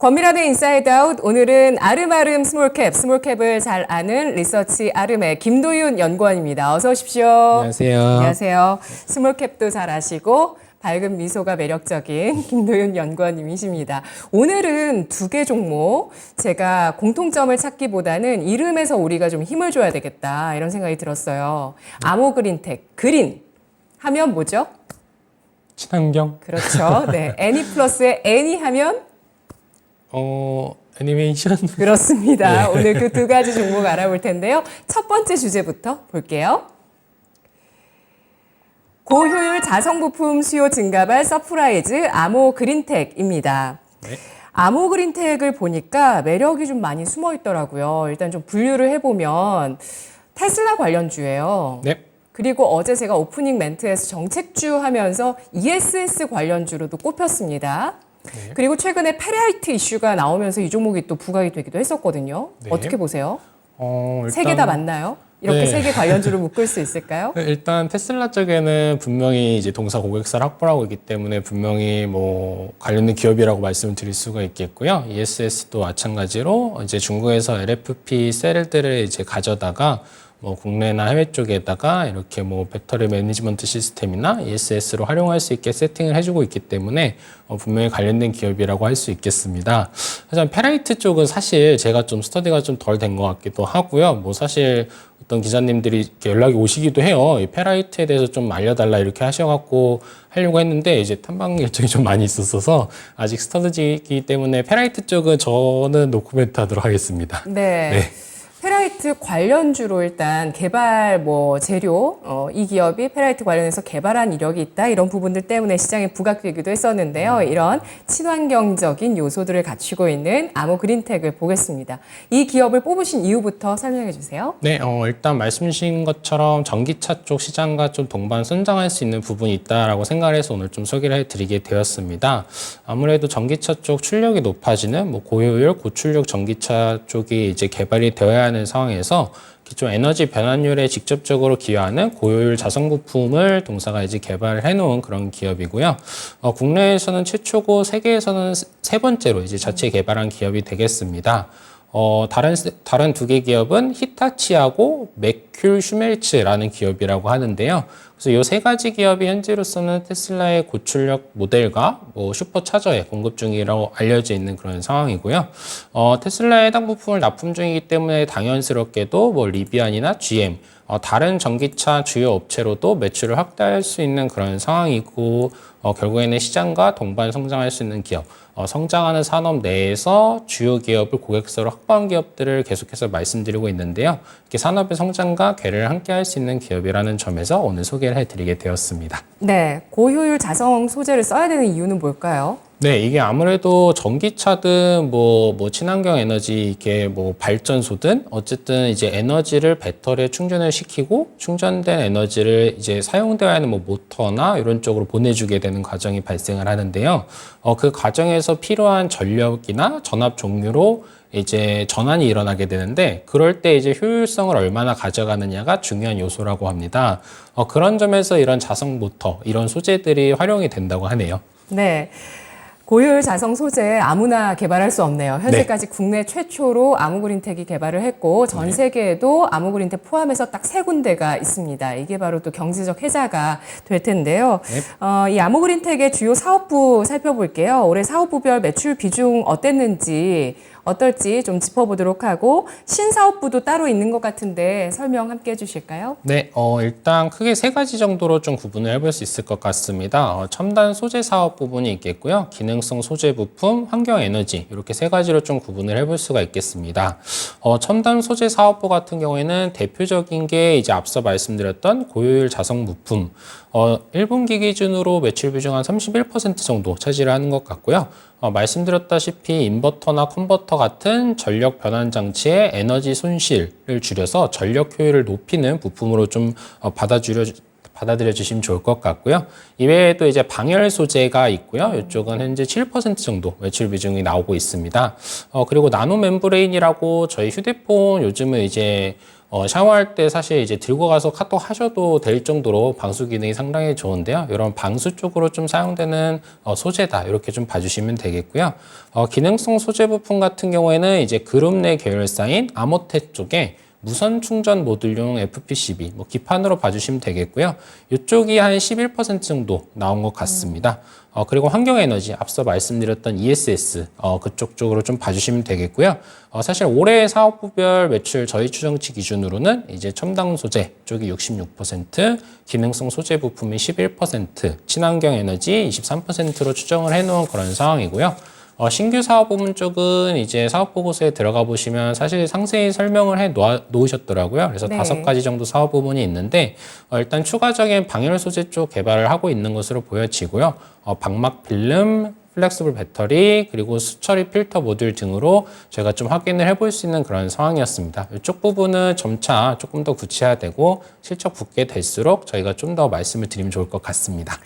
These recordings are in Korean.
권미란의 인사이드 아웃, 오늘은 아름아름 스몰캡을 잘 아는 리서치 아름의 김도윤 연구원입니다. 어서 오십시오. 안녕하세요. 안녕하세요. 스몰캡도 잘 아시고 밝은 미소가 매력적인 김도윤 연구원님이십니다. 오늘은 두 개 종목, 제가 공통점을 찾기보다는 이름에서 우리가 좀 힘을 줘야 되겠다 이런 생각이 들었어요. 아모그린텍, 그린 하면 뭐죠? 친환경? 그렇죠. 네, 애니 플러스의 애니 하면 애니메이션? 그렇습니다. 네. 오늘 그 두 가지 종목 알아볼 텐데요. 첫 번째 주제부터 볼게요. 고효율 자성부품 수요 증가발 서프라이즈 아모그린텍입니다. 네. 아모그린텍을 보니까 매력이 좀 많이 숨어 있더라고요. 일단 좀 분류를 해보면 테슬라 관련주예요. 네. 그리고 어제 제가 오프닝 멘트에서 정책주 하면서 ESS 관련주로도 꼽혔습니다. 네. 그리고 최근에 페라이트 이슈가 나오면서 이 종목이 또 부각이 되기도 했었거든요. 네. 어떻게 보세요? 일단, 세 개 다 맞나요? 이렇게 네. 세 개 관련주를 묶을 수 있을까요? 일단 테슬라 쪽에는 분명히 이제 동사 고객사를 확보하고 있기 때문에 분명히 뭐 관련된 기업이라고 말씀을 드릴 수가 있겠고요. ESS도 마찬가지로 이제 중국에서 LFP 셀들을 이제 가져다가 뭐 국내나 해외 쪽에다가 이렇게 뭐 배터리 매니지먼트 시스템이나 ESS로 활용할 수 있게 세팅을 해주고 있기 때문에 분명히 관련된 기업이라고 할 수 있겠습니다. 하지만 페라이트 쪽은 사실 제가 좀 스터디가 좀 덜 된 것 같기도 하고요. 뭐 사실 어떤 기자님들이 이렇게 연락이 오시기도 해요. 이 페라이트에 대해서 좀 알려달라 이렇게 하셔갖고 하려고 했는데 이제 탐방 일정이 좀 많이 있었어서 아직 스터디이기 때문에 페라이트 쪽은 저는 노코멘트 하도록 하겠습니다. 네. 네. 페라이트 관련주로 일단 개발 재료 이 기업이 페라이트 관련해서 개발한 이력이 있다 이런 부분들 때문에 시장에 부각되기도 했었는데요. 이런 친환경적인 요소들을 갖추고 있는 아모그린텍을 보겠습니다. 이 기업을 뽑으신 이유부터 설명해 주세요. 네, 일단 말씀 주신 것처럼 전기차 쪽 시장과 좀 동반 선장할 수 있는 부분이 있다라고 생각을 해서 오늘 좀 소개를 해드리게 되었습니다. 아무래도 전기차 쪽 출력이 높아지는 뭐 고효율, 고출력 전기차 쪽이 이제 개발이 되어야 하는 상황에서 기존 에너지 변환율에 직접적으로 기여하는 고효율 자성 부품을 동사가 이제 개발을 해놓은 그런 기업이고요. 국내에서는 최초고 세계에서는 세 번째로 이제 자체 개발한 기업이 되겠습니다. 다른 두 개 기업은 히타치하고 맥큐 슈멜츠라는 기업이라고 하는데요. 그래서 이 세 가지 기업이 현재로서는 테슬라의 고출력 모델과 뭐 슈퍼차저에 공급 중이라고 알려져 있는 그런 상황이고요. 테슬라의 해당 부품을 납품 중이기 때문에 당연스럽게도 뭐 리비안이나 GM, 다른 전기차 주요 업체로도 매출을 확대할 수 있는 그런 상황이고 결국에는 시장과 동반 성장할 수 있는 기업, 성장하는 산업 내에서 주요 기업을 고객사로 확보한 기업들을 계속해서 말씀드리고 있는데요. 이렇게 산업의 성장과 궤를 함께 할 수 있는 기업이라는 점에서 오늘 소개를 해드리게 되었습니다. 네, 고효율 자성 소재를 써야 되는 이유는 뭘까요? 네, 이게 아무래도 전기차든 뭐 친환경 에너지 이게 뭐 발전소든 어쨌든 이제 에너지를 배터리에 충전을 시키고 충전된 에너지를 이제 사용되어야 하는 뭐 모터나 이런 쪽으로 보내주게 되는 과정이 발생을 하는데요. 그 과정에서 필요한 전력이나 전압 종류로 이제 전환이 일어나게 되는데 그럴 때 이제 효율성을 얼마나 가져가느냐가 중요한 요소라고 합니다. 그런 점에서 이런 자성 모터, 이런 소재들이 활용이 된다고 하네요. 네. 고효율 자성 소재 아무나 개발할 수 없네요. 현재까지 네. 국내 최초로 아모그린텍이 개발을 했고 전 세계에도 아모그린텍 포함해서 딱 세 군데가 있습니다. 이게 바로 또 경제적 혜자가 될 텐데요. 네. 이 아모그린텍의 주요 사업부 살펴볼게요. 올해 사업부별 매출 비중 어땠는지 어떨지 좀 짚어보도록 하고 신사업부도 따로 있는 것 같은데 설명 함께 해주실까요? 네, 일단 크게 세 가지 정도로 좀 구분을 해볼 수 있을 것 같습니다. 첨단 소재 사업 부분이 있겠고요. 기능성 소재 부품, 환경 에너지 이렇게 세 가지로 좀 구분을 해볼 수가 있겠습니다. 첨단 소재 사업부 같은 경우에는 대표적인 게 이제 앞서 말씀드렸던 고효율 자성 부품. 1분기 기준으로 매출 비중 한 31% 정도 차지를 하는 것 같고요. 말씀드렸다시피 인버터나 컨버터 같은 전력 변환 장치의 에너지 손실을 줄여서 전력 효율을 높이는 부품으로 좀 받아들여 주시면 좋을 것 같고요. 이외에도 이제 방열 소재가 있고요. 이쪽은 현재 7% 정도 매출 비중이 나오고 있습니다. 그리고 나노 멤브레인이라고 저희 휴대폰 요즘은 이제 샤워할 때 사실 이제 들고 가서 카톡 하셔도 될 정도로 방수 기능이 상당히 좋은데요. 이런 방수 쪽으로 좀 사용되는 소재다. 이렇게 좀 봐주시면 되겠고요. 기능성 소재 부품 같은 경우에는 이제 그룹 내 계열사인 아모테 쪽에 무선 충전 모듈용 FPCB, 기판으로 봐주시면 되겠고요. 이쪽이 한 11% 정도 나온 것 같습니다. 그리고 환경에너지, 앞서 말씀드렸던 ESS, 그쪽 쪽으로 좀 봐주시면 되겠고요. 사실 올해 사업부별 매출 저희 추정치 기준으로는 이제 첨단 소재 쪽이 66%, 기능성 소재 부품이 11%, 친환경 에너지 23%로 추정을 해놓은 그런 상황이고요. 신규 사업 부문 쪽은 이제 사업 보고서에 들어가 보시면 사실 상세히 설명을 해 놓으셨더라고요. 그래서 네. 5가지 정도 사업 부문이 있는데 일단 추가적인 방열 소재 쪽 개발을 하고 있는 것으로 보여지고요. 방막 필름, 플렉스블 배터리, 그리고 수처리 필터 모듈 등으로 저희가 좀 확인을 해볼 수 있는 그런 상황이었습니다. 이쪽 부분은 점차 조금 더 구체화되고 실적 붙게 될수록 저희가 좀 더 말씀을 드리면 좋을 것 같습니다.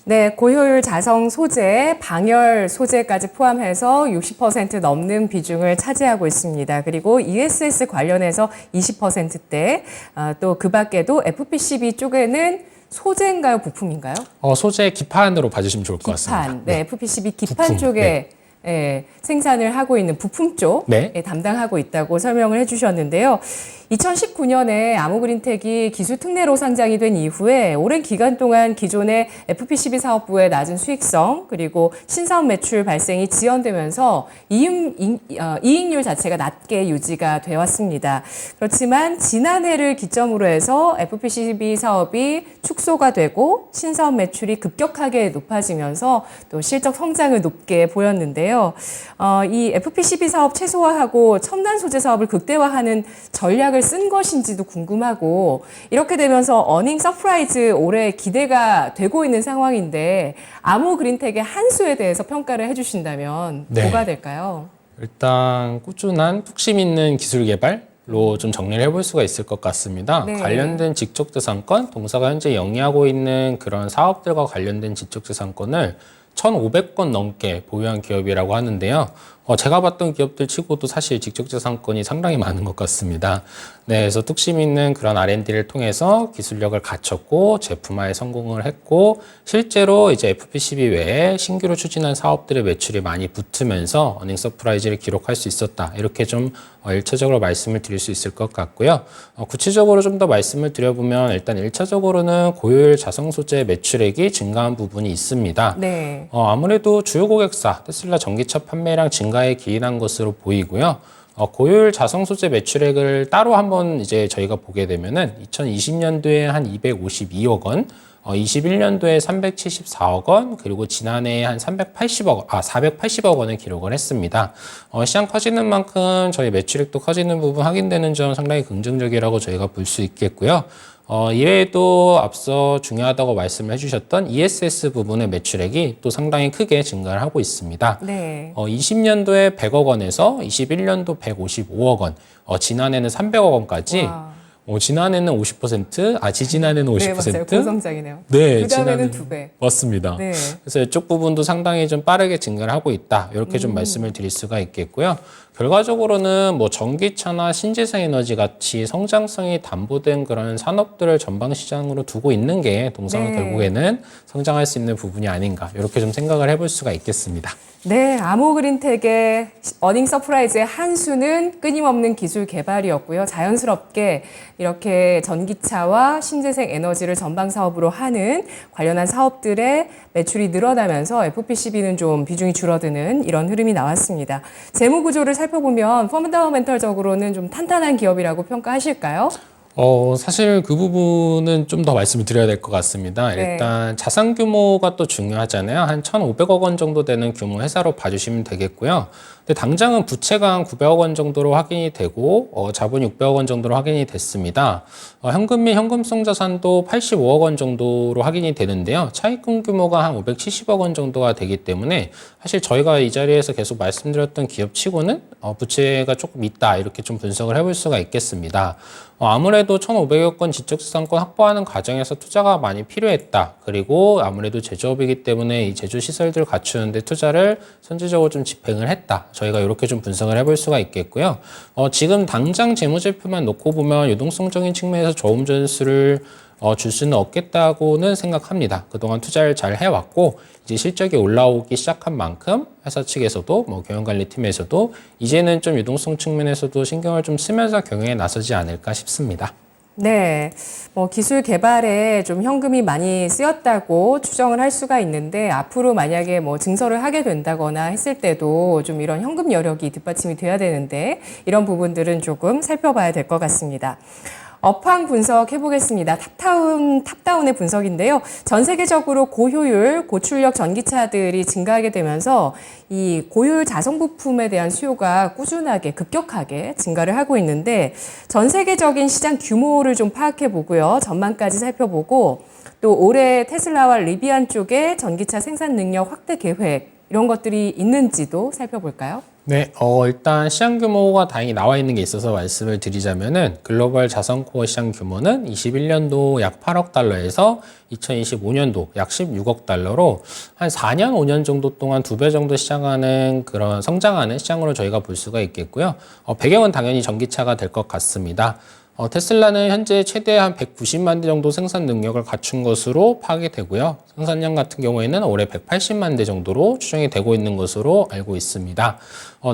네, 고효율 자성 소재, 방열 소재까지 포함해서 60% 넘는 비중을 차지하고 있습니다. 그리고 ESS 관련해서 20%대, 또 그 밖에도 FPCB 쪽에는 소재인가요, 부품인가요? 소재 기판으로 봐주시면 좋을 것 같습니다. 기판, 네, FPCB 기판 부품, 쪽에 네. 생산을 하고 있는 부품 쪽 네. 담당하고 있다고 설명을 해주셨는데요. 2019년에 아무그린텍이 기술 특례로 상장이 된 이후에 오랜 기간 동안 기존의 FPCB 사업부의 낮은 수익성 그리고 신사업 매출 발생이 지연되면서 이익률 자체가 낮게 유지가 되어 왔습니다. 그렇지만 지난해를 기점으로 해서 FPCB 사업이 축소가 되고 신사업 매출이 급격하게 높아지면서 또 실적 성장을 높게 보였는데요. 이 FPCB 사업 최소화하고 첨단 소재 사업을 극대화하는 전략을 쓴 것인지도 궁금하고 이렇게 되면서 어닝 서프라이즈 올해 기대가 되고 있는 상황인데 아무그린텍의 한 수에 대해서 평가를 해주신다면 네. 뭐가 될까요? 일단 꾸준한 뚝심 있는 기술 개발로 좀 정리를 해볼 수가 있을 것 같습니다. 네. 관련된 지적재산권, 동사가 현재 영위하고 있는 그런 사업들과 관련된 지적재산권을 1,500건 넘게 보유한 기업이라고 하는데요. 제가 봤던 기업들 치고도 사실 지적재산권이 상당히 많은 것 같습니다. 네, 그래서 뚝심 있는 그런 R&D를 통해서 기술력을 갖췄고 제품화에 성공을 했고 실제로 이제 FPCB 외에 신규로 추진한 사업들의 매출이 많이 붙으면서 어닝 서프라이즈를 기록할 수 있었다. 이렇게 좀 일차적으로 말씀을 드릴 수 있을 것 같고요. 구체적으로 좀 더 말씀을 드려보면 일단 1차적으로는 고효율 자성 소재 매출액이 증가한 부분이 있습니다. 네. 아무래도 주요 고객사 테슬라 전기차 판매량 증가에 기인한 것으로 보이고요. 고효율 자성 소재 매출액을 따로 한번 이제 저희가 보게 되면은 2020년도에 한 252억 원, 21년도에 374억 원, 그리고 지난해에 한 480억 원을 기록을 했습니다. 시장 커지는 만큼 저희 매출액도 커지는 부분 확인되는 점 상당히 긍정적이라고 저희가 볼 수 있겠고요. 이외에도 앞서 중요하다고 말씀을 해주셨던 ESS 부분의 매출액이 또 상당히 크게 증가를 하고 있습니다. 네. 20년도에 100억 원에서 21년도 155억 원, 지난해는 300억 원까지 와. 지난해는 50%, 지지난해는 50%. 네, 맞아요. 고성장이네요. 네, 그 다음에는 지난해- 2배. 맞습니다. 네. 그래서 이쪽 부분도 상당히 좀 빠르게 증가를 하고 있다. 이렇게 좀 말씀을 드릴 수가 있겠고요. 결과적으로는 전기차나 신재생 에너지 같이 성장성이 담보된 그런 산업들을 전방 시장으로 두고 있는 게 동사가 네. 결국에는 성장할 수 있는 부분이 아닌가. 이렇게 좀 생각을 해볼 수가 있겠습니다. 네, 아무그린텍의 어닝 서프라이즈의 한 수는 끊임없는 기술 개발이었고요. 자연스럽게 이렇게 전기차와 신재생 에너지를 전방 사업으로 하는 관련한 사업들의 매출이 늘어나면서 FPCB는 좀 비중이 줄어드는 이런 흐름이 나왔습니다. 재무 구조를 살펴보면 펀더멘털적으로는 좀 탄탄한 기업이라고 평가하실까요? 사실 그 부분은 좀 더 말씀을 드려야 될 것 같습니다. 네. 일단 자산 규모가 또 중요하잖아요. 한 1,500억 원 정도 되는 규모 회사로 봐주시면 되겠고요. 근데 당장은 부채가 한 900억 원 정도로 확인이 되고 자본이 600억 원 정도로 확인이 됐습니다. 현금 및 현금성 자산도 85억 원 정도로 확인이 되는데요. 차입금 규모가 한 570억 원 정도가 되기 때문에 사실 저희가 이 자리에서 계속 말씀드렸던 기업치고는 부채가 조금 있다 이렇게 좀 분석을 해볼 수가 있겠습니다. 아무래도 1,500여 건 지적재산권 확보하는 과정에서 투자가 많이 필요했다. 그리고 아무래도 제조업이기 때문에 이 제조시설들 갖추는데 투자를 선제적으로 좀 집행을 했다. 저희가 이렇게 좀 분석을 해볼 수가 있겠고요. 지금 당장 재무제표만 놓고 보면 유동성적인 측면에서 좋은 점수를 줄 수는 없겠다고는 생각합니다. 그동안 투자를 잘 해왔고 이제 실적이 올라오기 시작한 만큼 회사 측에서도 경영관리팀에서도 이제는 좀 유동성 측면에서도 신경을 좀 쓰면서 경영에 나서지 않을까 싶습니다. 네, 기술 개발에 좀 현금이 많이 쓰였다고 추정을 할 수가 있는데 앞으로 만약에 증설을 하게 된다거나 했을 때도 좀 이런 현금 여력이 뒷받침이 돼야 되는데 이런 부분들은 조금 살펴봐야 될 것 같습니다. 업황 분석해 보겠습니다. 탑다운의 분석인데요. 전 세계적으로 고효율, 고출력 전기차들이 증가하게 되면서 이 고효율 자동 부품에 대한 수요가 꾸준하게 급격하게 증가를 하고 있는데 전 세계적인 시장 규모를 좀 파악해 보고요. 전망까지 살펴보고 또 올해 테슬라와 리비안 쪽의 전기차 생산 능력 확대 계획 이런 것들이 있는지도 살펴볼까요? 네, 일단 시장 규모가 다행히 나와 있는 게 있어서 말씀을 드리자면은 글로벌 자선코어 시장 규모는 21년도 약 8억 달러에서 2025년도 약 16억 달러로 한 4년, 5년 정도 동안 2배 정도 시장하는 그런 성장하는 시장으로 저희가 볼 수가 있겠고요. 배경은 당연히 전기차가 될 것 같습니다. 테슬라는 현재 최대 한 190만 대 정도 생산 능력을 갖춘 것으로 파악이 되고요. 생산량 같은 경우에는 올해 180만 대 정도로 추정이 되고 있는 것으로 알고 있습니다.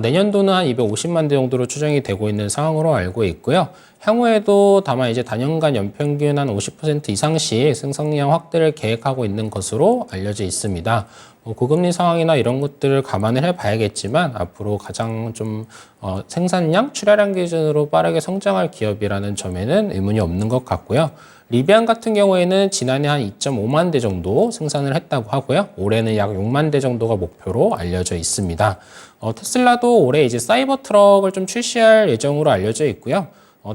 내년도는 한 250만 대 정도로 추정이 되고 있는 상황으로 알고 있고요. 향후에도 다만 이제 단연간 연평균 한 50% 이상씩 생산량 확대를 계획하고 있는 것으로 알려져 있습니다. 고금리 상황이나 이런 것들을 감안을 해봐야겠지만 앞으로 가장 좀 생산량, 출하량 기준으로 빠르게 성장할 기업이라는 점에는 의문이 없는 것 같고요. 리비안 같은 경우에는 지난해 한 2.5만 대 정도 생산을 했다고 하고요. 올해는 약 6만 대 정도가 목표로 알려져 있습니다. 테슬라도 올해 이제 사이버 트럭을 좀 출시할 예정으로 알려져 있고요.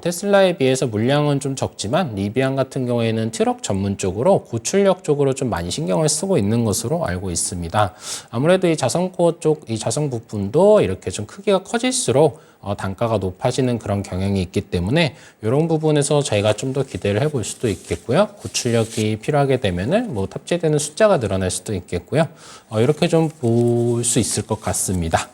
테슬라에 비해서 물량은 좀 적지만 리비안 같은 경우에는 트럭 전문 쪽으로 고출력 쪽으로 좀 많이 신경을 쓰고 있는 것으로 알고 있습니다. 아무래도 이 자선코어 쪽, 이 자선 부분도 이렇게 좀 크기가 커질수록 단가가 높아지는 그런 경향이 있기 때문에 이런 부분에서 저희가 좀 더 기대를 해볼 수도 있겠고요. 고출력이 필요하게 되면은 탑재되는 숫자가 늘어날 수도 있겠고요. 이렇게 좀 볼 수 있을 것 같습니다.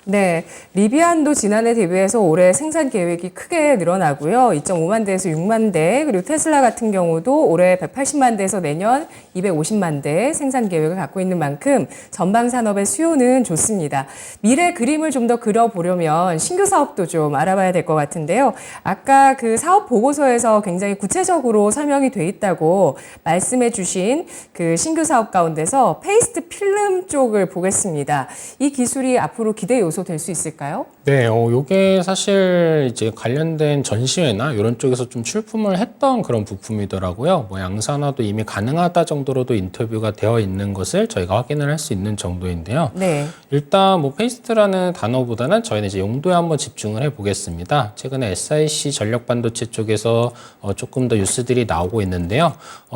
네, 리비안도 지난해 대비해서 올해 생산 계획이 크게 늘어나고요. 2.5만 대에서 6만 대, 그리고 테슬라 같은 경우도 올해 180만 대에서 내년 250만 대 생산 계획을 갖고 있는 만큼 전방 산업의 수요는 좋습니다. 미래 그림을 좀 더 그려보려면 신규 사업도 좀 알아봐야 될 것 같은데요. 아까 그 사업 보고서에서 굉장히 구체적으로 설명이 돼 있다고 말씀해 주신 그 신규 사업 가운데서 페이스트 필름 쪽을 보겠습니다. 이 기술이 앞으로 기대 요소 될 수 있을까요? 네, 요게 사실 이제 관련된 전시회나 이런 쪽에서 좀 출품을 했던 그런 부품이더라고요. 양산화도 이미 가능하다 정도로도 인터뷰가 되어 있는 것을 저희가 확인을 할 수 있는 정도인데요. 네. 일단 페이스트라는 단어보다는 저희는 이제 용도에 한번 집중을 해 보겠습니다. 최근에 SiC 전력반도체 쪽에서 조금 더 뉴스들이 나오고 있는데요.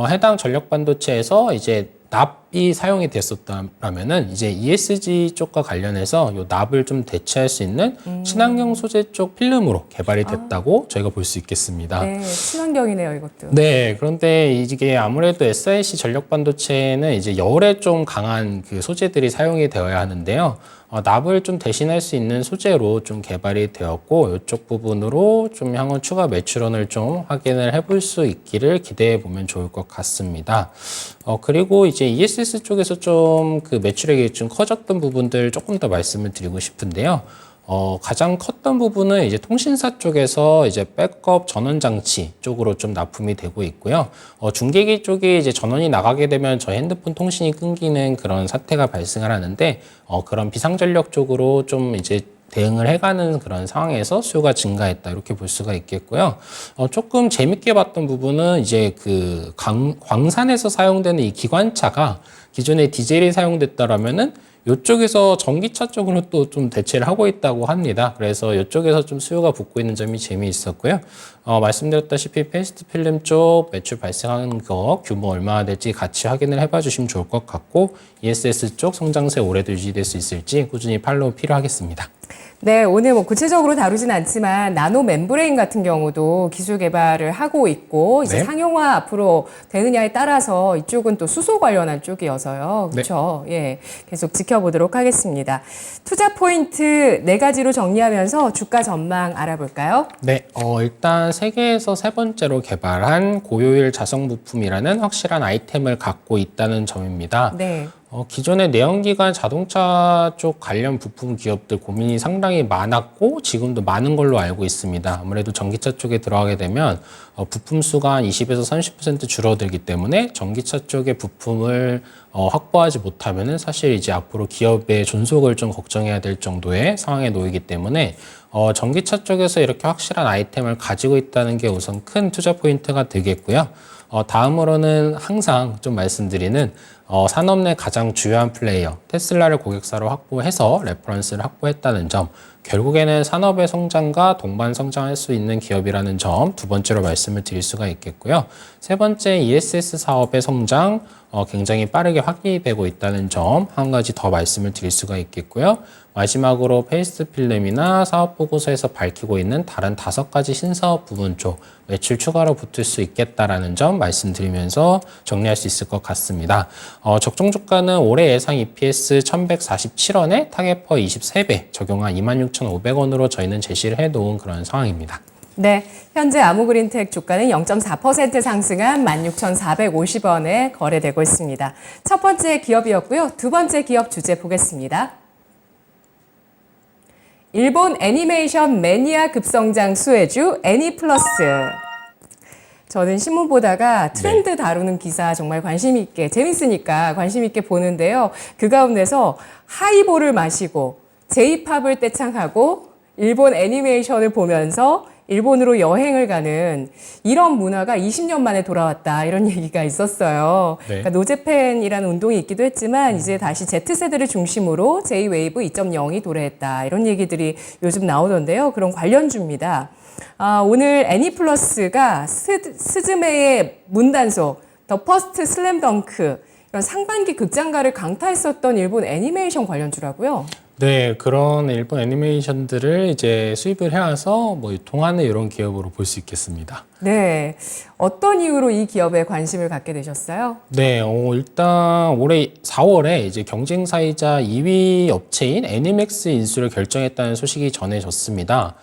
해당 전력반도체에서 이제 납이 사용이 됐었다면은 이제 ESG 쪽과 관련해서 요 납을 좀 대체할 수 있는 친환경 소재 쪽 필름으로 개발이 됐다고 저희가 볼 수 있겠습니다. 네, 친환경이네요, 이것도. 네, 그런데 이게 아무래도 SiC 전력 반도체는 이제 열에 좀 강한 그 소재들이 사용이 되어야 하는데요. 납을 좀 대신할 수 있는 소재로 좀 개발이 되었고 이쪽 부분으로 좀 향후 추가 매출원을 좀 확인을 해볼 수 있기를 기대해 보면 좋을 것 같습니다. 그리고 이제 ESS 쪽에서 좀 그 매출액이 좀 커졌던 부분들 조금 더 말씀을 드리고 싶은데요. 가장 컸던 부분은 이제 통신사 쪽에서 이제 백업 전원 장치 쪽으로 좀 납품이 되고 있고요. 중계기 쪽에 이제 전원이 나가게 되면 저희 핸드폰 통신이 끊기는 그런 사태가 발생을 하는데, 그런 비상전력 쪽으로 좀 이제 대응을 해가는 그런 상황에서 수요가 증가했다 이렇게 볼 수가 있겠고요. 조금 재밌게 봤던 부분은 이제 그 광산에서 사용되는 이 기관차가 기존에 디젤이 사용됐다라면은 이쪽에서 전기차 쪽으로 또 좀 대체를 하고 있다고 합니다. 그래서 이쪽에서 좀 수요가 붙고 있는 점이 재미있었고요. 말씀드렸다시피 페이스트 필름 쪽 매출 발생하는 거 규모 얼마나 될지 같이 확인을 해봐 주시면 좋을 것 같고 ESS 쪽 성장세 올해도 유지될 수 있을지 꾸준히 팔로우 필요하겠습니다. 네, 오늘 뭐 구체적으로 다루진 않지만 나노 멤브레인 같은 경우도 기술 개발을 하고 있고 이제 네. 상용화 앞으로 되느냐에 따라서 이쪽은 또 수소 관련한 쪽이어서요. 그렇죠? 예. 계속 지켜보도록 하겠습니다. 투자 포인트 4가지로 정리하면서 주가 전망 알아볼까요? 네, 일단 세계에서 3번째로 개발한 고효율 자석 부품이라는 확실한 아이템을 갖고 있다는 점입니다. 네. 기존의 내연기관 자동차 쪽 관련 부품 기업들 고민이 상당히 많았고 지금도 많은 걸로 알고 있습니다. 아무래도 전기차 쪽에 들어가게 되면 부품 수가 한 20에서 30% 줄어들기 때문에 전기차 쪽의 부품을 확보하지 못하면은 사실 이제 앞으로 기업의 존속을 좀 걱정해야 될 정도의 상황에 놓이기 때문에 전기차 쪽에서 이렇게 확실한 아이템을 가지고 있다는 게 우선 큰 투자 포인트가 되겠고요. 다음으로는 항상 좀 말씀드리는 산업 내 가장 주요한 플레이어 테슬라를 고객사로 확보해서 레퍼런스를 확보했다는 점, 결국에는 산업의 성장과 동반 성장할 수 있는 기업이라는 점 2번째로 말씀을 드릴 수가 있겠고요. 3번째 ESS 사업의 성장 굉장히 빠르게 확대되고 있다는 점 한 가지 더 말씀을 드릴 수가 있겠고요. 마지막으로 페이스트 필름이나 사업 보고서에서 밝히고 있는 다른 5가지 신사업 부분 쪽 매출 추가로 붙을 수 있겠다라는 점 말씀드리면서 정리할 수 있을 것 같습니다. 적정 주가는 올해 예상 EPS 1147원에 타겟퍼 23배 적용한 26,500원으로 저희는 제시를 해놓은 그런 상황입니다. 네, 현재 아무그린텍 주가는 0.4% 상승한 16,450원에 거래되고 있습니다. 첫 번째 기업이었고요. 두 번째 기업 주제 보겠습니다. 일본 애니메이션 매니아 급성장 수혜주 애니플러스. 저는 신문 보다가 트렌드 다루는 기사 정말 관심 있게, 재밌으니까 관심 있게 보는데요. 그 가운데서 하이볼을 마시고 J-팝을 떼창하고 일본 애니메이션을 보면서 일본으로 여행을 가는 이런 문화가 20년 만에 돌아왔다 이런 얘기가 있었어요. 네. 그러니까 노제팬이라는 운동이 있기도 했지만 이제 다시 Z세대를 중심으로 J-웨이브 2.0이 도래했다 이런 얘기들이 요즘 나오던데요. 그런 관련주입니다. 오늘 애니플러스가 스즈메의 문단속, 더 퍼스트 슬램덩크 이런 상반기 극장가를 강타했었던 일본 애니메이션 관련주라고요. 네, 그런 일본 애니메이션들을 이제 수입을 해와서 뭐 유통하는 이런 기업으로 볼 수 있겠습니다. 네, 어떤 이유로 이 기업에 관심을 갖게 되셨어요? 네, 일단 올해 4월에 이제 경쟁사이자 2위 업체인 애니맥스 인수를 결정했다는 소식이 전해졌습니다.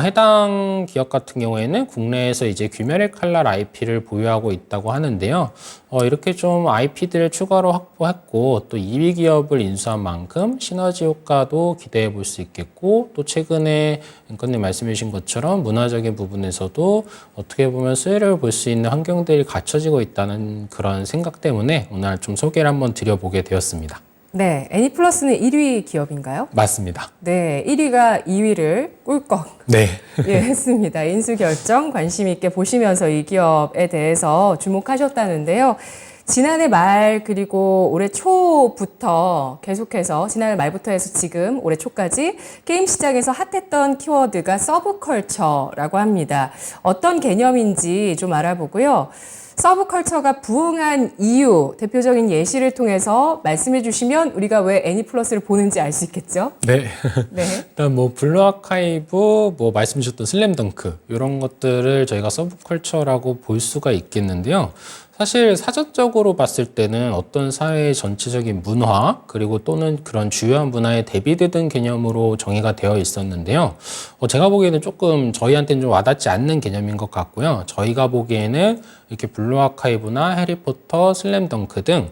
해당 기업 같은 경우에는 국내에서 이제 귀멸의 칼날 IP를 보유하고 있다고 하는데요. 이렇게 좀 IP들을 추가로 확보했고 또 2위 기업을 인수한 만큼 시너지 효과도 기대해 볼 수 있겠고 또 최근에 앵커님 말씀해 주신 것처럼 문화적인 부분에서도 어떻게 보면 수혜를 볼 수 있는 환경들이 갖춰지고 있다는 그런 생각 때문에 오늘 좀 소개를 한번 드려보게 되었습니다. 네, 애니플러스는 1위 기업인가요? 맞습니다. 네, 1위가 2위를 꿀꺽 네. 예, 했습니다. 인수 결정 관심 있게 보시면서 이 기업에 대해서 주목하셨다는데요. 지난해 말 그리고 올해 초부터 계속해서 지난해 말부터 해서 지금 올해 초까지 게임 시장에서 핫했던 키워드가 서브컬처라고 합니다. 어떤 개념인지 좀 알아보고요. 서브컬처가 부흥한 이유, 대표적인 예시를 통해서 말씀해 주시면 우리가 왜 애니플러스를 보는지 알 수 있겠죠? 네. 네. 일단 뭐 블루 아카이브, 뭐 말씀 주셨던 슬램덩크 이런 것들을 저희가 서브컬처라고 볼 수가 있겠는데요. 사실 사전적으로 봤을 때는 어떤 사회의 전체적인 문화 그리고 또는 그런 주요한 문화에 대비되는 개념으로 정의가 되어 있었는데요. 제가 보기에는 조금 저희한테는 좀 와닿지 않는 개념인 것 같고요. 저희가 보기에는 이렇게 블루 아카이브나 해리포터, 슬램덩크 등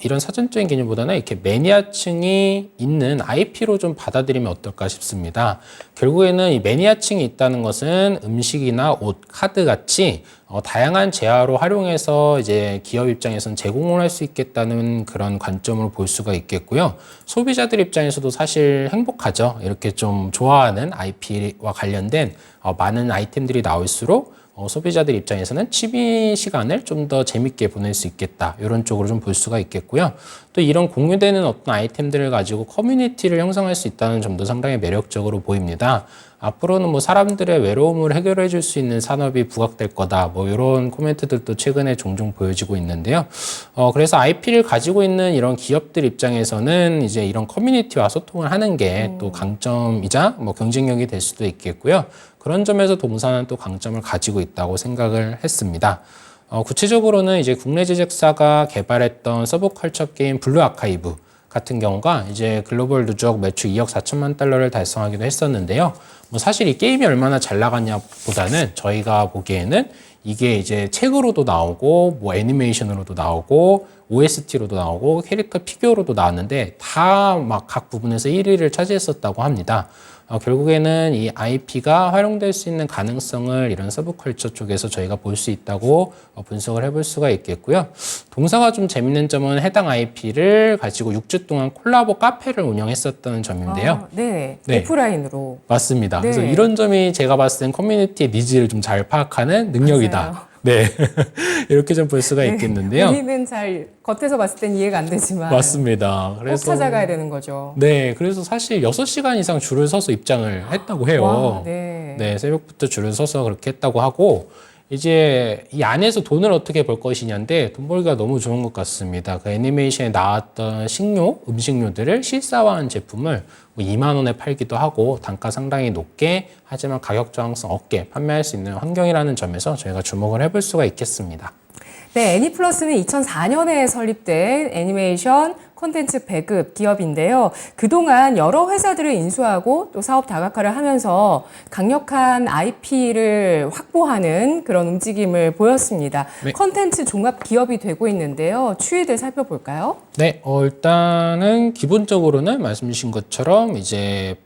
이런 사전적인 개념보다는 이렇게 매니아층이 있는 IP로 좀 받아들이면 어떨까 싶습니다. 결국에는 이 매니아층이 있다는 것은 음식이나 옷, 카드 같이 다양한 재화로 활용해서 이제 기업 입장에서는 제공을 할 수 있겠다는 그런 관점으로 볼 수가 있겠고요. 소비자들 입장에서도 사실 행복하죠. 이렇게 좀 좋아하는 IP와 관련된 많은 아이템들이 나올수록 소비자들 입장에서는 취미 시간을 좀 더 재밌게 보낼 수 있겠다. 이런 쪽으로 좀 볼 수가 있겠고요. 또 이런 공유되는 어떤 아이템들을 가지고 커뮤니티를 형성할 수 있다는 점도 상당히 매력적으로 보입니다. 앞으로는 뭐 사람들의 외로움을 해결해 줄 수 있는 산업이 부각될 거다. 뭐 이런 코멘트들도 최근에 종종 보여지고 있는데요. 그래서 IP를 가지고 있는 이런 기업들 입장에서는 이제 이런 커뮤니티와 소통을 하는 게 또 강점이자 뭐 경쟁력이 될 수도 있겠고요. 그런 점에서 동사는 또 강점을 가지고 있다고 생각을 했습니다. 구체적으로는 이제 국내 제작사가 개발했던 서브컬처 게임 블루 아카이브 같은 경우가 이제 글로벌 누적 매출 2억 4천만 달러를 달성하기도 했었는데요. 뭐 사실 이 게임이 얼마나 잘 나갔냐 보다는 저희가 보기에는 이게 이제 책으로도 나오고 뭐 애니메이션으로도 나오고 OST로도 나오고 캐릭터 피규어로도 나왔는데 다 막 각 부분에서 1위를 차지했었다고 합니다. 결국에는 이 IP가 활용될 수 있는 가능성을 이런 서브컬처 쪽에서 저희가 볼 수 있다고 분석을 해볼 수가 있겠고요. 동사가 좀 재밌는 점은 해당 IP를 가지고 6주 동안 콜라보 카페를 운영했었다는 점인데요. 네. 네. 오프라인으로. 맞습니다. 네. 그래서 이런 점이 제가 봤을 땐 커뮤니티의 니즈를 좀 잘 파악하는 능력이다. 맞아요. 네. 이렇게 좀 볼 수가 있겠는데요. 우리는 잘 겉에서 봤을 땐 이해가 안 되지만 맞습니다. 꼭 그래서 찾아가야 되는 거죠. 네, 그래서 사실 6시간 이상 줄을 서서 입장을 했다고 해요. 와, 네. 네, 새벽부터 줄을 서서 그렇게 했다고 하고, 이제 이 안에서 돈을 어떻게 벌 것이냐인데 돈 벌기가 너무 좋은 것 같습니다. 그 애니메이션에 나왔던 식료, 음식료들을 실사화한 제품을 뭐 2만 원에 팔기도 하고 단가 상당히 높게 하지만 가격 저항성 없게 판매할 수 있는 환경이라는 점에서 저희가 주목을 해볼 수가 있겠습니다. 네, 애니플러스는 2004년에 설립된 애니메이션 콘텐츠 배급 기업인데요. 그동안 여러 회사들을 인수하고 또 사업 다각화를 하면서 강력한 IP를 확보하는 그런 움직임을 보였습니다. 네. 콘텐츠 종합 기업이 되고 있는데요. 추이들 살펴볼까요? 네, 일단은 기본적으로는 말씀 주신 것처럼 이제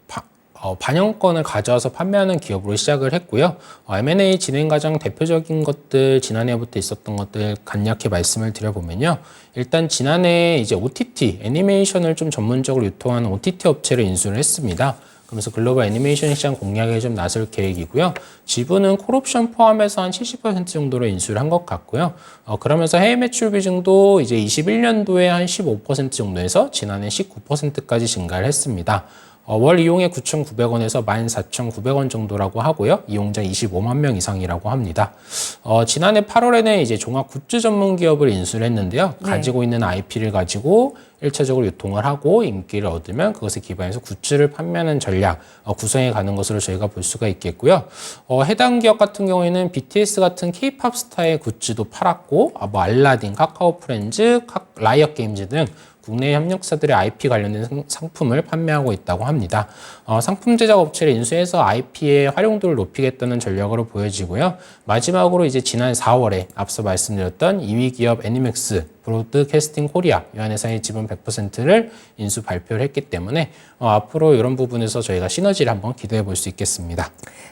반영권을 가져와서 판매하는 기업으로 시작을 했고요. M&A 진행 과정 대표적인 것들, 지난해부터 있었던 것들 간략히 말씀을 드려보면요. 일단 지난해 이제 OTT, 애니메이션을 좀 전문적으로 유통하는 OTT 업체를 인수를 했습니다. 그러면서 글로벌 애니메이션 시장 공략에 좀 나설 계획이고요. 지분은 콜옵션 포함해서 한 70% 정도로 인수를 한 것 같고요. 그러면서 해외 매출 비중도 이제 21년도에 한 15% 정도에서 지난해 19%까지 증가를 했습니다. 월 이용에 9,900원에서 14,900원 정도라고 하고요. 이용자 25만 명 이상이라고 합니다. 지난해 8월에는 이제 종합 굿즈 전문 기업을 인수를 했는데요. 네. 가지고 있는 IP를 가지고 1차적으로 유통을 하고 인기를 얻으면 그것에 기반해서 굿즈를 판매하는 전략 구성해 가는 것으로 저희가 볼 수가 있겠고요. 해당 기업 같은 경우에는 BTS 같은 K-팝 스타의 굿즈도 팔았고 뭐 알라딘, 카카오 프렌즈, 라이엇 게임즈 등 국내 협력사들의 IP 관련된 상품을 판매하고 있다고 합니다. 상품 제작 업체를 인수해서 IP의 활용도를 높이겠다는 전략으로 보여지고요. 마지막으로 이제 지난 4월에 앞서 말씀드렸던 2위 기업 애니맥스 브로드캐스팅 코리아 이 회사의 지분 100%를 인수 발표를 했기 때문에 앞으로 이런 부분에서 저희가 시너지를 한번 기대해 볼 수 있겠습니다.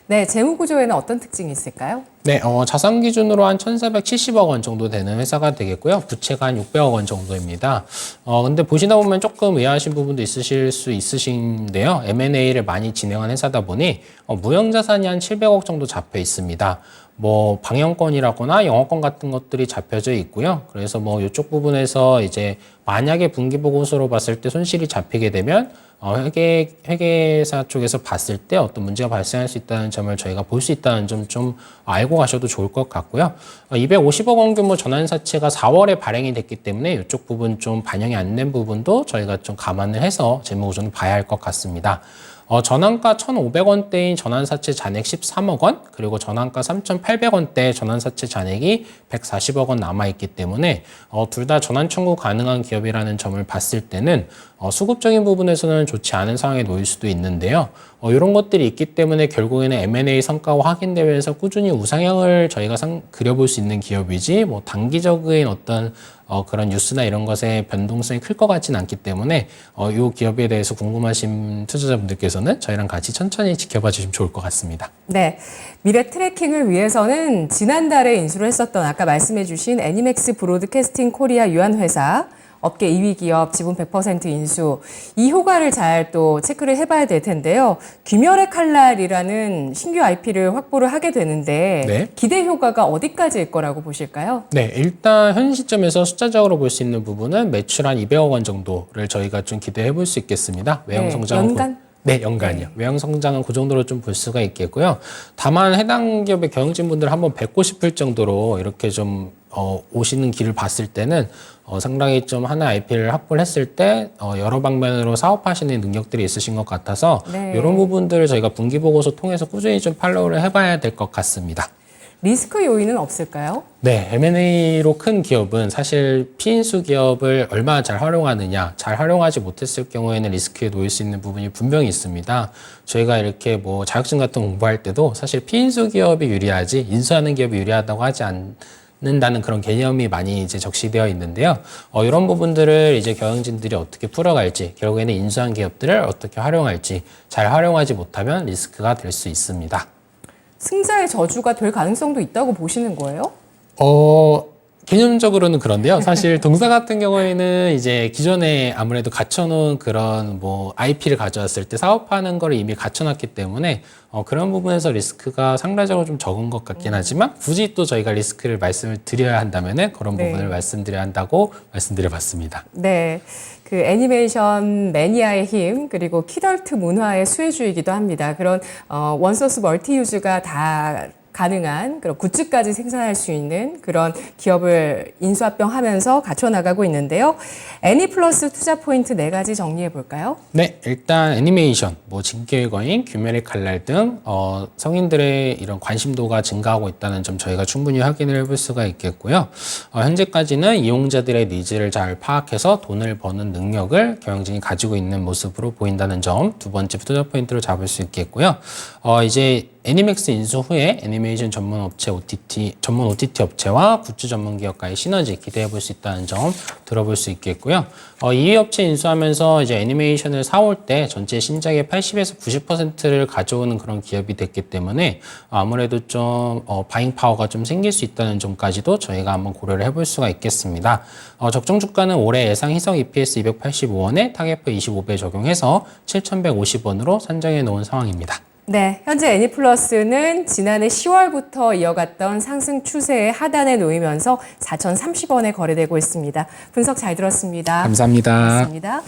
네, 재무 구조에는 어떤 특징이 있을까요? 네, 자산 기준으로 한 1,470억 원 정도 되는 회사가 되겠고요. 부채가 한 600억 원 정도입니다. 근데 보시다 보면 조금 의아하신 부분도 있으실 수 있으신데요. M&A를 많이 진행한 회사다 보니 무형자산이 한 700억 정도 잡혀 있습니다. 뭐 방영권이라거나 영업권 같은 것들이 잡혀져 있고요. 그래서 뭐 이쪽 부분에서 이제 만약에 분기보고서로 봤을 때 손실이 잡히게 되면 회계사 쪽에서 봤을 때 어떤 문제가 발생할 수 있다는 점을 저희가 볼 수 있다는 점 좀 알고 가셔도 좋을 것 같고요. 250억 원 규모 전환사채가 4월에 발행이 됐기 때문에 이쪽 부분 좀 반영이 안 된 부분도 저희가 좀 감안을 해서 재무구조는 봐야 할 것 같습니다. 전환가 1,500원대인 전환사채 잔액 13억 원, 그리고 전환가 3,800원대 전환사채 잔액이 140억 원 남아있기 때문에 둘 다 전환 청구 가능한 기업이라는 점을 봤을 때는 수급적인 부분에서는 좋지 않은 상황에 놓일 수도 있는데요. 이런 것들이 있기 때문에 결국에는 M&A 성과가 확인되면서 꾸준히 우상향을 저희가 그려볼 수 있는 기업이지 뭐 단기적인 어떤 그런 뉴스나 이런 것의 변동성이 클 것 같지는 않기 때문에 이 기업에 대해서 궁금하신 투자자분들께서는 저희랑 같이 천천히 지켜봐 주시면 좋을 것 같습니다. 네, 미래 트래킹을 위해서는 지난달에 인수를 했었던 아까 말씀해 주신 애니맥스 브로드캐스팅 코리아 유한회사 업계 2위 기업, 지분 100% 인수. 이 효과를 잘 또 체크를 해봐야 될 텐데요. 귀멸의 칼날이라는 신규 IP를 확보를 하게 되는데 네. 기대 효과가 어디까지일 거라고 보실까요? 네, 일단 현 시점에서 숫자적으로 볼 수 있는 부분은 매출 한 200억 원 정도를 저희가 좀 기대해 볼 수 있겠습니다. 외형 네, 성장은 연간? 네, 연간이요. 외형 성장은 그 정도로 좀 볼 수가 있겠고요. 다만 해당 기업의 경영진분들 한번 뵙고 싶을 정도로 이렇게 좀 오시는 길을 봤을 때는 상당히 좀 하나 IP를 확보를 했을 때 여러 방면으로 사업하시는 능력들이 있으신 것 같아서 네. 이런 부분들을 저희가 분기 보고서 통해서 꾸준히 좀 팔로우를 해봐야 될 것 같습니다. 리스크 요인은 없을까요? 네, M&A로 큰 기업은 사실 피인수 기업을 얼마나 잘 활용하느냐, 잘 활용하지 못했을 경우에는 리스크에 놓일 수 있는 부분이 분명히 있습니다. 저희가 이렇게 뭐 자격증 같은 거 공부할 때도 사실 피인수 기업이 유리하지 인수하는 기업이 유리하다고 하지 않는다는 그런 개념이 많이 이제 적시되어 있는데요. 이런 부분들을 이제 경영진들이 어떻게 풀어갈지, 결국에는 인수한 기업들을 어떻게 활용할지, 잘 활용하지 못하면 리스크가 될 수 있습니다. 승자의 저주가 될 가능성도 있다고 보시는 거예요? 개념적으로는 그런데요. 사실 동사 같은 경우에는 이제 기존에 아무래도 갖춰놓은 그런 뭐 IP를 가져왔을 때 사업하는 거를 이미 갖춰놨기 때문에 그런 부분에서 리스크가 상대적으로 좀 적은 것 같긴 하지만 굳이 또 저희가 리스크를 말씀을 드려야 한다면은 그런 네. 부분을 말씀드려야 한다고 말씀드려봤습니다. 네. 그 애니메이션 매니아의 힘 그리고 키덜트 문화의 수혜주이기도 합니다. 그런 원소스 멀티유즈가 다 가능한 그런 굿즈까지 생산할 수 있는 그런 기업을 인수합병하면서 갖춰나가고 있는데요. 애니플러스 투자 포인트 4가지 정리해 볼까요? 네, 일단 애니메이션, 뭐 진격의 거인, 귀멸의 칼날 등 성인들의 이런 관심도가 증가하고 있다는 점 저희가 충분히 확인을 해볼 수가 있겠고요. 현재까지는 이용자들의 니즈를 잘 파악해서 돈을 버는 능력을 경영진이 가지고 있는 모습으로 보인다는 점 두 번째 투자 포인트로 잡을 수 있겠고요. 이제 애니맥스 인수 후에 애니메이션 전문 OTT 업체와 굿즈 전문 기업과의 시너지 기대해 볼 수 있다는 점 들어볼 수 있겠고요. 이 업체 인수하면서 이제 애니메이션을 사올 때 전체 신작의 80에서 90%를 가져오는 그런 기업이 됐기 때문에 아무래도 좀 바잉 파워가 좀 생길 수 있다는 점까지도 저희가 한번 고려를 해볼 수가 있겠습니다. 적정 주가는 올해 예상 희석 EPS 285원에 타겟표 25배 적용해서 7,150원으로 산정해 놓은 상황입니다. 네, 현재 애니플러스는 지난해 10월부터 이어갔던 상승 추세의 하단에 놓이면서 4,030원에 거래되고 있습니다. 분석 잘 들었습니다. 감사합니다. 고맙습니다.